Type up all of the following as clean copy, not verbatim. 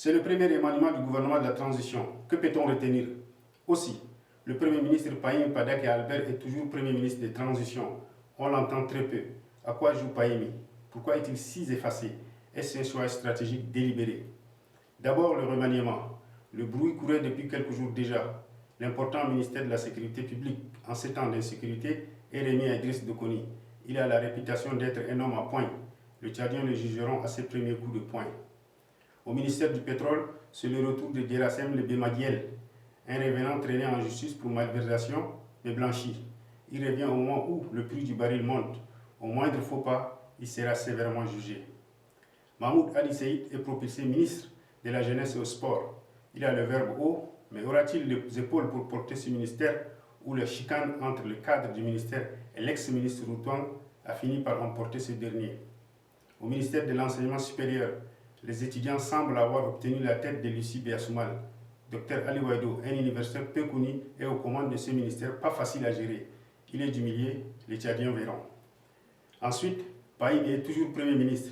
C'est le premier remaniement du gouvernement de la transition. Que peut-on retenir? Aussi, le Premier ministre Pahimi Padake Albert est toujours Premier ministre de transition. On l'entend très peu. À quoi joue Pahimi? Pourquoi est-il si effacé? Est-ce un choix stratégique délibéré? D'abord, le remaniement. Le bruit courait depuis quelques jours déjà. L'important ministère de la Sécurité publique, en ces temps d'insécurité, est remis à Idriss Déby. Il a la réputation d'être un homme à point. Les Tchadiens le jugeront à ses premiers coups de poing. Au ministère du Pétrole, c'est le retour de Derassem Le Bemadiel, un revenant traîné en justice pour malversation, mais blanchi. Il revient au moment où le prix du baril monte. Au moindre faux pas, il sera sévèrement jugé. Mahmoud Ali Seïd est propulsé ministre de la Jeunesse et au Sport. Il a le verbe haut, mais aura-t-il les épaules pour porter ce ministère où la chicane entre le cadre du ministère et l'ex-ministre Routouang a fini par emporter ce dernier? Au ministère de l'Enseignement supérieur, les étudiants semblent avoir obtenu la tête de Lucie Biasoumal. Dr Ali Waido, un universitaire peu connu, est aux commandes de ce ministère pas facile à gérer. Il est du milieu, les Tchadiens verront. Ensuite, Pahimi est toujours Premier ministre,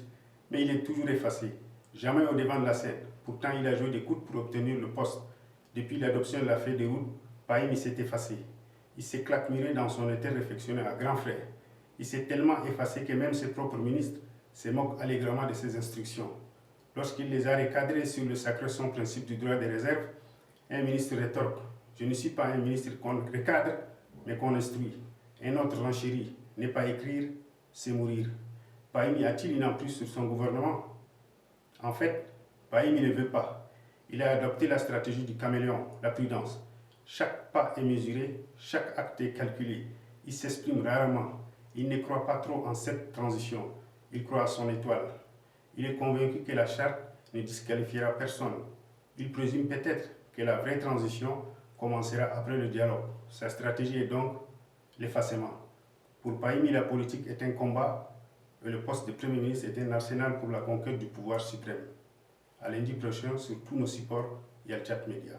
mais il est toujours effacé, jamais au devant de la scène. Pourtant, il a joué des coudes pour obtenir le poste. Depuis l'adoption de la feuille de route, Pahimi s'est effacé. Il s'est claquemuré dans son hôtel réflexionnaire à grands frais. Il s'est tellement effacé que même ses propres ministres se moquent allègrement de ses instructions. Lorsqu'il les a recadrés sur le sacro-saint principe du droit de réserve, un ministre rétorque: « Je ne suis pas un ministre qu'on recadre, mais qu'on instruit. » Un autre renchérit: « Ne pas écrire, c'est mourir. » Pahimi a-t-il une emprise sur son gouvernement? En fait, Pahimi ne veut pas. Il a adopté la stratégie du caméléon, la prudence. Chaque pas est mesuré, chaque acte est calculé. Il s'exprime rarement. Il ne croit pas trop en cette transition. Il croit à son étoile. Il est convaincu que la charte ne disqualifiera personne. Il présume peut-être que la vraie transition commencera après le dialogue. Sa stratégie est donc l'effacement. Pour Pahimi, la politique est un combat et le poste de Premier ministre est un arsenal pour la conquête du pouvoir suprême. À lundi prochain, sur tous nos supports, Yalchat Media.